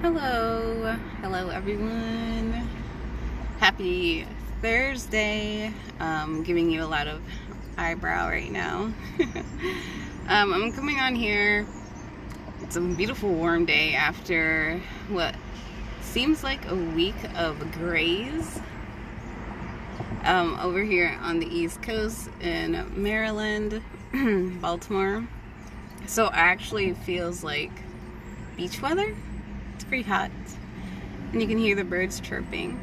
Hello everyone. Happy Thursday. Giving you a lot of eyebrow right now. I'm coming on here. It's a beautiful warm day after what seems like a week of grays. Over here on the East Coast in Maryland, Baltimore. So it actually feels like beach weather. It's pretty hot, and you can hear the birds chirping.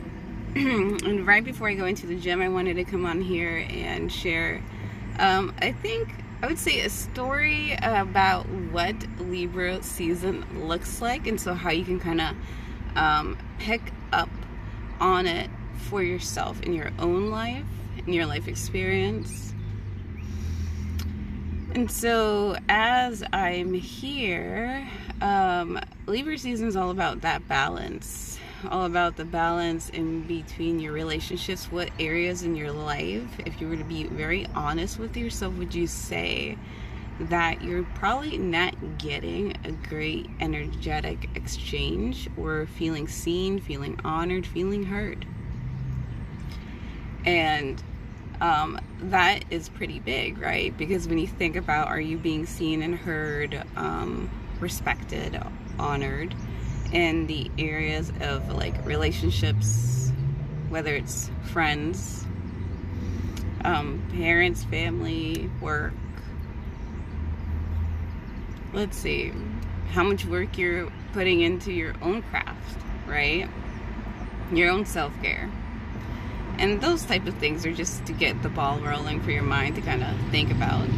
And right before I go into the gym, I wanted to come on here and share, I would say a story about what Libra season looks like, and so how you can kind of pick up on it for yourself in your own life, in your life experience. And so as I'm here, Libra season is all about that balance, all about the balance in between your relationships. What areas in your life, if you were to be very honest with yourself, would you say that you're probably not getting a great energetic exchange, or feeling seen, feeling honored, feeling heard? And that is pretty big, right? Because when you think about, are you being seen and heard, respected, honored in the areas of like relationships, whether it's friends, parents, family, work? Let's see how much work you're putting into your own craft, right? Your own self-care. And those type of things are just to get the ball rolling for your mind to kind of think about.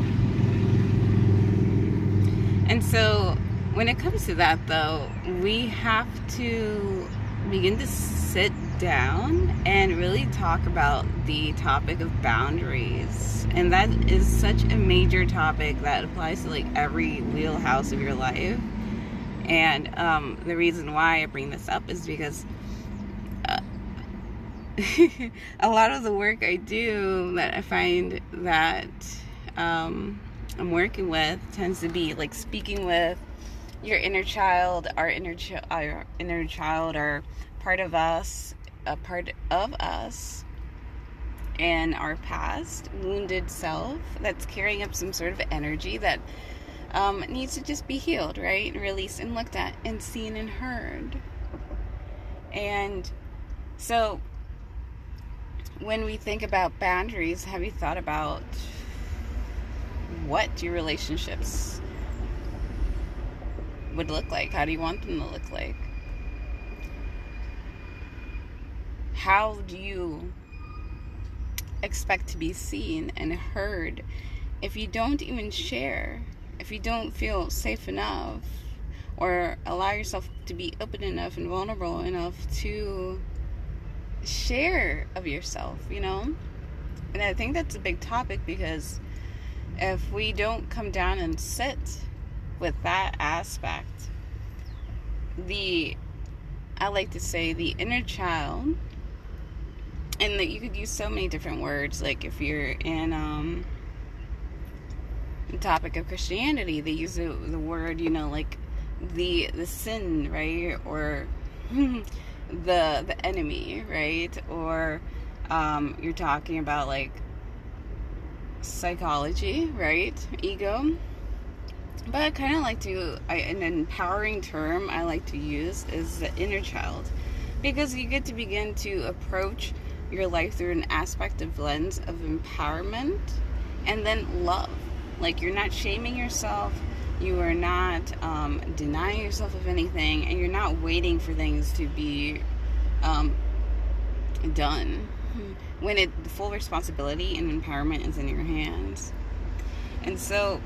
And so when it comes to that, though, we have to begin to sit down and really talk about the topic of boundaries. And that is such a major topic that applies to like every wheelhouse of your life. And the reason why I bring this up is because a lot of the work I do, that I find that I'm working with, tends to be like speaking with your inner child. Our inner child are part of us, a part of us, and our past wounded self that's carrying up some sort of energy that needs to just be healed, right? And released and looked at and seen and heard. And so when we think about boundaries, have you thought about what your relationships would look like? How do you want them to look like? How do you expect to be seen and heard if you don't even share, if you don't feel safe enough or allow yourself to be open enough and vulnerable enough to share of yourself, you know? And I think that's a big topic, because if we don't come down and sit with that aspect, I like to say the inner child, and that you could use so many different words, like if you're in the topic of Christianity, they use the word, you know, like the sin, right? Or the enemy, right? Or you're talking about like psychology, right? Ego. But I kind of like to, an empowering term I like to use is the inner child, because you get to begin to approach your life through an aspect of lens of empowerment and then love. Like, you're not shaming yourself, you are not denying yourself of anything, and you're not waiting for things to be done when the full responsibility and empowerment is in your hands. And so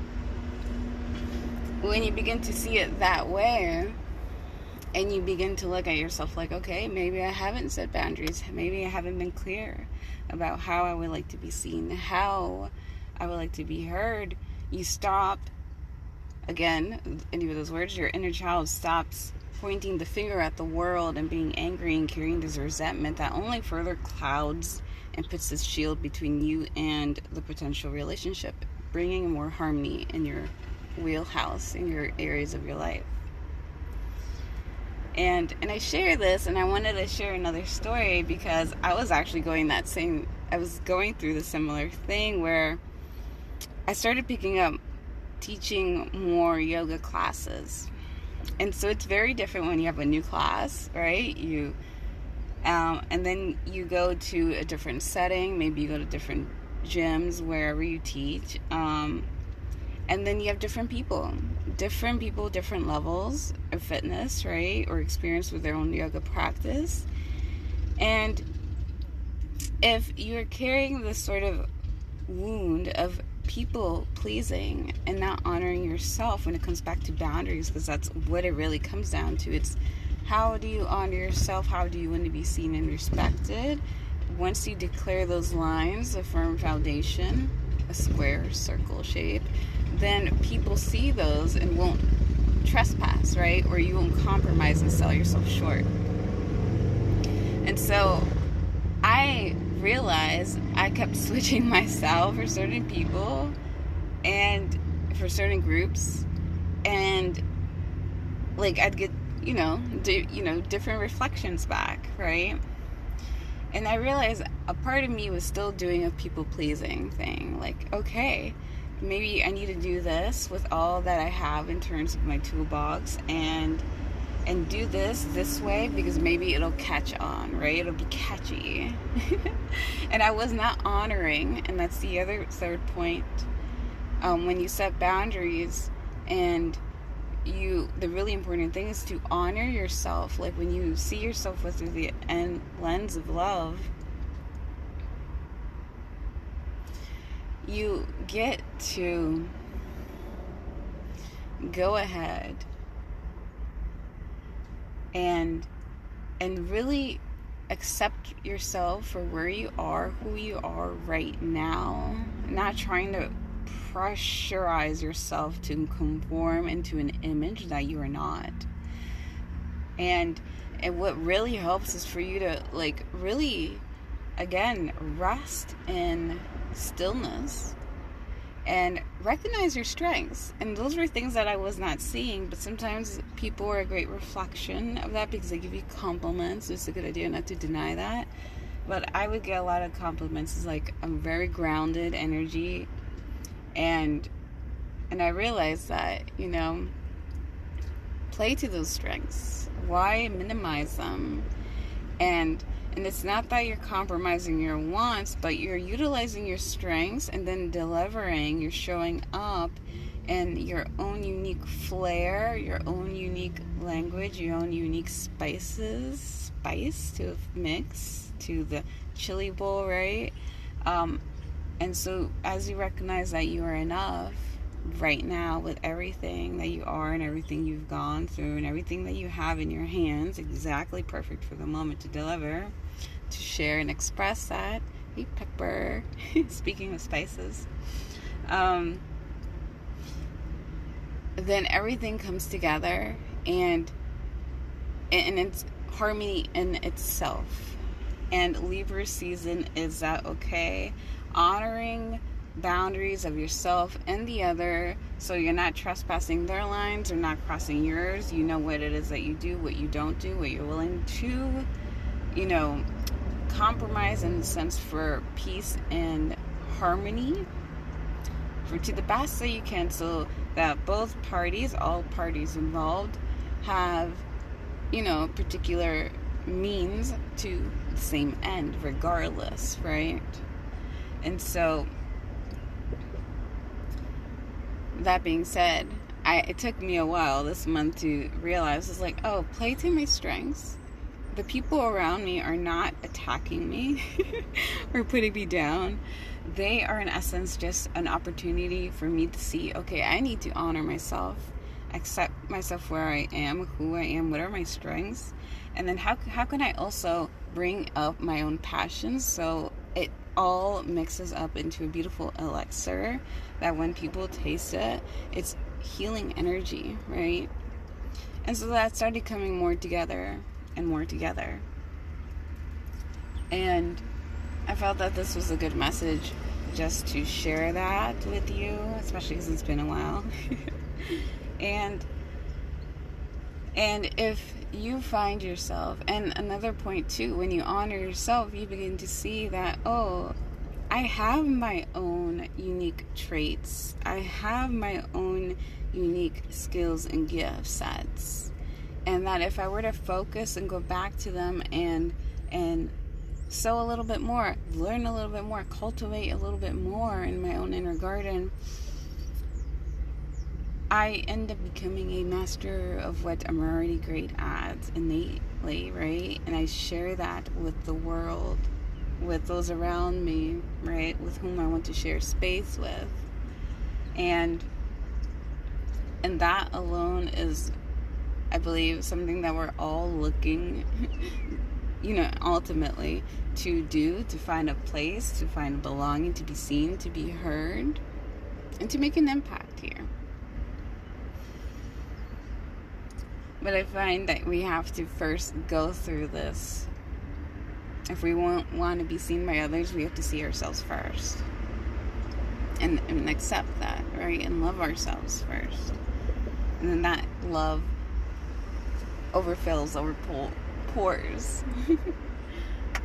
when you begin to see it that way, and you begin to look at yourself like, okay, maybe I haven't set boundaries, maybe I haven't been clear about how I would like to be seen, how I would like to be heard, you stop, again, any of those words, your inner child stops pointing the finger at the world and being angry and carrying this resentment that only further clouds and puts this shield between you and the potential relationship, bringing more harmony in your wheelhouse, in your areas of your life. And I share this, and I wanted to share another story because I was actually I was going through the similar thing where I started picking up teaching more yoga classes. And so it's very different when you have a new class, right? And then you go to a different setting, maybe you go to different gyms, wherever you teach. And then you have different people, different levels of fitness, right? Or experience with their own yoga practice. And if you're carrying this sort of wound of people pleasing and not honoring yourself when it comes back to boundaries, because that's what it really comes down to. It's how do you honor yourself? How do you want to be seen and respected? Once you declare those lines, a firm foundation, a square circle shape, then people see those and won't trespass, right? Or you won't compromise and sell yourself short. And so I realized I kept switching myself for certain people and for certain groups, and like I'd get different reflections back, right? And I realized a part of me was still doing a people pleasing thing. Like, okay, maybe I need to do this with all that I have in terms of my toolbox, and do this way because maybe it'll catch on, right? It'll be catchy. And I was not honoring, and that's the other third point. When you set boundaries, and the really important thing is to honor yourself. Like when you see yourself through the lens of love, you get to go ahead and really accept yourself for where you are, who you are right now, not trying to pressurize yourself to conform into an image that you are not. And what really helps is for you to really, again, rest in stillness and recognize your strengths. And those were things that I was not seeing, but sometimes people are a great reflection of that because they give you compliments. It's a good idea not to deny that. But I would get a lot of compliments. It's like a very grounded energy. And I realized that, play to those strengths. Why minimize them? And it's not that you're compromising your wants, but you're utilizing your strengths and then delivering, you're showing up in your own unique flair, your own unique language, your own unique spice to mix to the chili bowl, right? And so as you recognize that you are enough right now with everything that you are and everything you've gone through and everything that you have in your hands, exactly perfect for the moment to deliver, to share and express that. Hey, pepper. Speaking of spices. Then everything comes together and it's harmony in itself. And Libra season is that, okay, honoring boundaries of yourself and the other, so you're not trespassing their lines or not crossing yours. You know what it is that you do, what you don't do, what you're willing to, compromise in the sense for peace and harmony, to the best that you can, so that all parties involved have, particular means to the same end regardless, right? And so, that being said, it took me a while this month to realize, it's like, oh, play to my strengths. The people around me are not attacking me or putting me down. They are in essence just an opportunity for me to see, okay, I need to honor myself, accept myself where I am, who I am, what are my strengths, and then how can I also bring up my own passions so it all mixes up into a beautiful elixir that when people taste it, it's healing energy, right? And so that started coming more together and more together. And I felt that this was a good message just to share that with you, especially because it's been a while. And And if you find yourself, and another point too, when you honor yourself, you begin to see that, oh, I have my own unique traits. I have my own unique skills and gift sets. And that if I were to focus and go back to them and sow a little bit more, learn a little bit more, cultivate a little bit more in my own inner garden, I end up becoming a master of what I'm already great at innately, right? And I share that with the world, with those around me, right? With whom I want to share space with. And that alone is, I believe, something that we're all looking, ultimately to do, to find a place, to find a belonging, to be seen, to be heard, and to make an impact here. But I find that we have to first go through this. If we want to be seen by others, we have to see ourselves first. And accept that, right? And love ourselves first. And then that love overfills, pours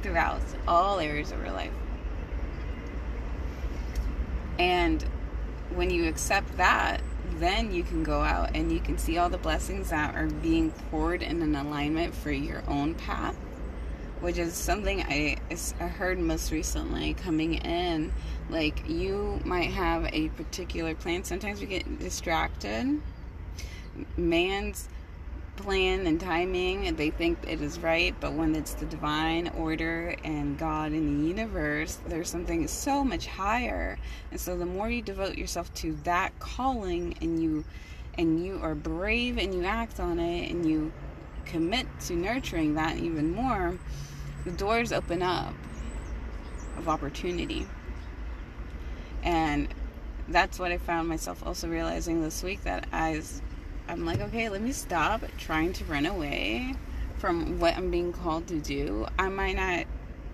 throughout all areas of our life. And when you accept that, then you can go out and you can see all the blessings that are being poured in an alignment for your own path, which is something I heard most recently coming in. Like, you might have a particular plan. Sometimes we get distracted. Man's plan and timing, they think it is right, but when it's the divine order and God in the universe, there's something so much higher. And so the more you devote yourself to that calling, and you are brave and you act on it and you commit to nurturing that even more, the doors open up of opportunity. And that's what I found myself also realizing this week, that I'm like, okay, let me stop trying to run away from what I'm being called to do. I might not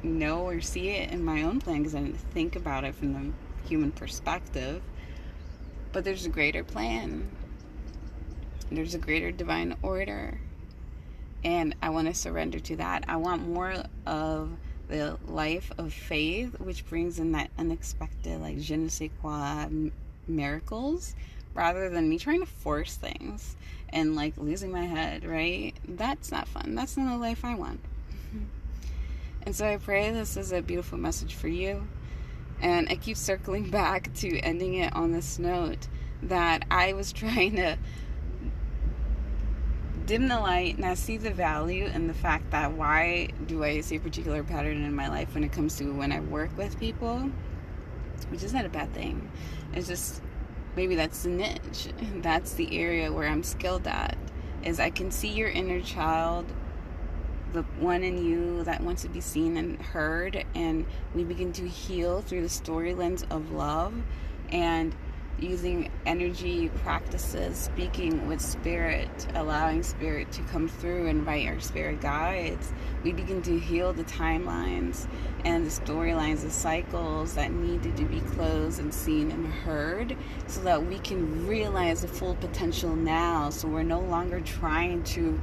know or see it in my own plan because I didn't think about it from the human perspective. But there's a greater plan. There's a greater divine order. And I want to surrender to that. I want more of the life of faith, which brings in that unexpected, like, je ne sais quoi miracles, rather than me trying to force things and, like, losing my head, right? That's not fun. That's not the life I want. And so I pray this is a beautiful message for you. And I keep circling back to ending it on this note, that I was trying to dim the light, and I see the value in the fact that, why do I see a particular pattern in my life when it comes to when I work with people, which is not a bad thing. It's just, maybe that's the niche. That's the area where I'm skilled at, is I can see your inner child, the one in you that wants to be seen and heard, and we begin to heal through the story lens of love, and using energy practices, speaking with spirit, allowing spirit to come through and invite our spirit guides. We begin to heal the timelines and the storylines, the cycles that needed to be closed and seen and heard, so that we can realize the full potential now. So we're no longer trying to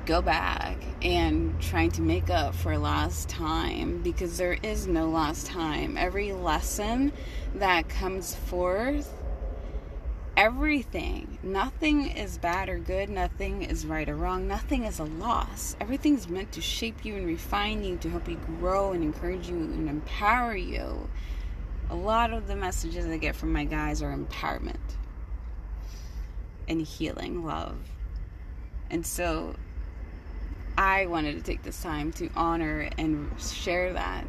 go back and trying to make up for lost time, because there is no lost time. Every lesson that comes forth, everything, nothing is bad or good, nothing is right or wrong, nothing is a loss. Everything's meant to shape you and refine you, to help you grow and encourage you and empower you. A lot of the messages I get from my guys are empowerment and healing, love. And so I wanted to take this time to honor and share that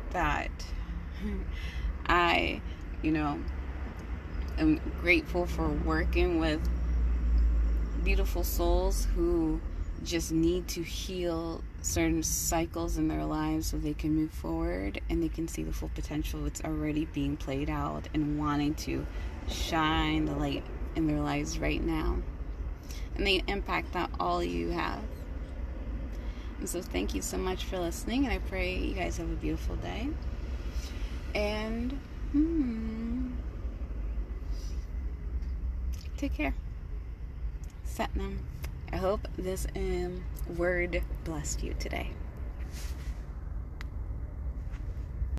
I, am grateful for working with beautiful souls who just need to heal certain cycles in their lives so they can move forward and they can see the full potential that's already being played out, and wanting to shine the light in their lives right now. And the impact that all you have. And so thank you so much for listening, and I pray you guys have a beautiful day. And take care. Satnam. I hope this word blessed you today.